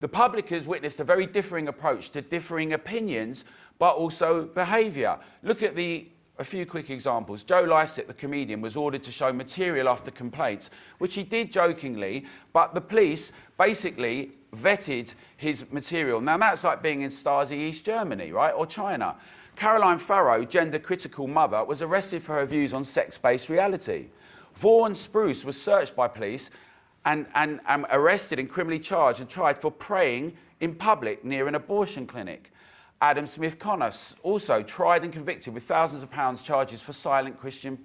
The public has witnessed a very differing approach to differing opinions, but also behaviour. Look at a few quick examples. Joe Lycett, the comedian, was ordered to show material after complaints, which he did jokingly, but the police basically vetted his material. Now that's like being in Stasi East Germany, right, or China. Caroline Farrow, gender-critical mother, was arrested for her views on sex-based reality. Vaughan Spruce was searched by police and arrested and criminally charged and tried for praying in public near an abortion clinic. Adam Smith Connor, also tried and convicted with thousands of pounds charges for silent Christian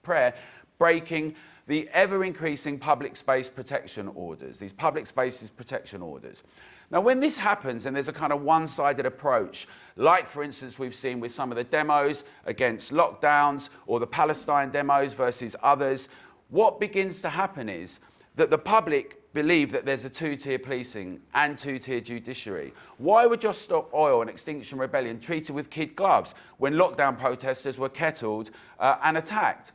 prayer, breaking the ever-increasing public space protection orders, these public spaces protection orders. Now, when this happens and there's a kind of one-sided approach, like, for instance, we've seen with some of the demos against lockdowns or the Palestine demos versus others, what begins to happen is that the public believe that there's a two-tier policing and two-tier judiciary. Why would your Stop Oil and Extinction Rebellion treated with kid gloves when lockdown protesters were kettled and attacked?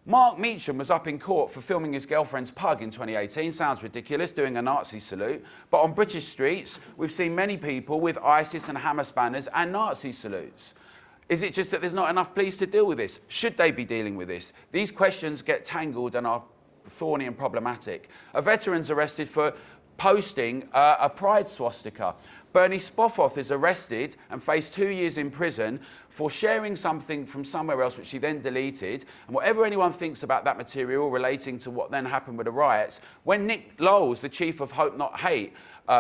Mark Meacham was up in court for filming his girlfriend's pug in 2018. Sounds ridiculous, doing a Nazi salute. But on British streets, we've seen many people with ISIS and Hamas banners and Nazi salutes. Is it just that there's not enough police to deal with this? Should they be dealing with this? These questions get tangled and are thorny and problematic. A veteran's arrested for posting a pride swastika. Bernie Spofforth is arrested and faced 2 years in prison for sharing something from somewhere else, which he then deleted. And whatever anyone thinks about that material relating to what then happened with the riots, when Nick Lowles, the chief of Hope Not Hate,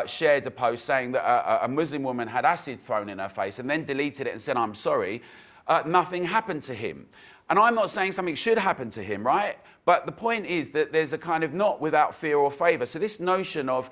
shared a post saying that a Muslim woman had acid thrown in her face and then deleted it and said, "I'm sorry," nothing happened to him. And I'm not saying something should happen to him, right? But the point is that there's a kind of not without fear or favour. So this notion of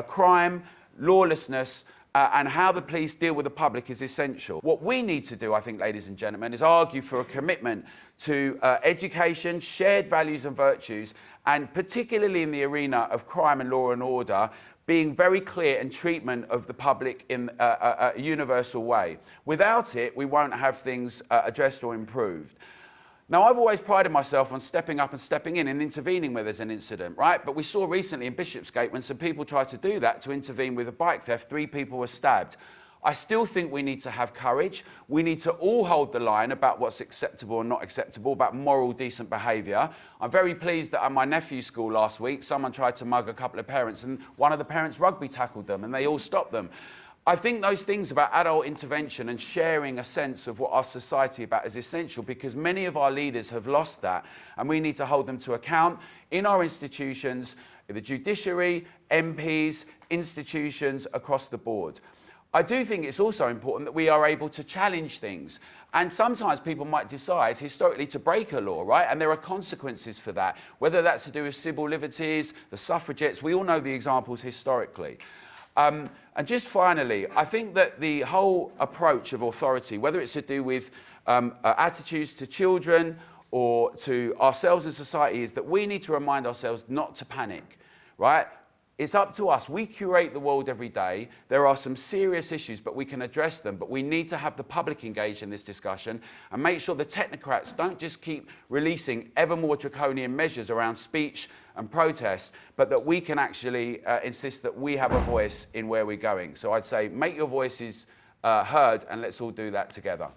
crime, lawlessness, and how the police deal with the public is essential. What we need to do, I think, ladies and gentlemen, is argue for a commitment to education, shared values and virtues, and particularly in the arena of crime and law and order, being very clear in treatment of the public in a universal way. Without it, we won't have things addressed or improved. Now, I've always prided myself on stepping up and stepping in and intervening where there's an incident, right? But we saw recently in Bishopsgate when some people tried to do that, to intervene with a bike theft, 3 people were stabbed. I still think we need to have courage. We need to all hold the line about what's acceptable and not acceptable, about moral, decent behaviour. I'm very pleased that at my nephew's school last week, someone tried to mug a couple of parents and one of the parents rugby tackled them and they all stopped them. I think those things about adult intervention and sharing a sense of what our society is about is essential, because many of our leaders have lost that and we need to hold them to account in our institutions, in the judiciary, MPs, institutions across the board. I do think it's also important that we are able to challenge things. And sometimes people might decide historically to break a law, right? And there are consequences for that, whether that's to do with civil liberties, the suffragettes. We all know the examples historically. And just finally, I think that the whole approach of authority, whether it's to do with attitudes to children or to ourselves as society, is that we need to remind ourselves not to panic, right? It's up to us. We curate the world every day. There are some serious issues, but we can address them. But we need to have the public engaged in this discussion and make sure the technocrats don't just keep releasing ever more draconian measures around speech and protest, but that we can actually insist that we have a voice in where we're going. So I'd say make your voices heard, and let's all do that together.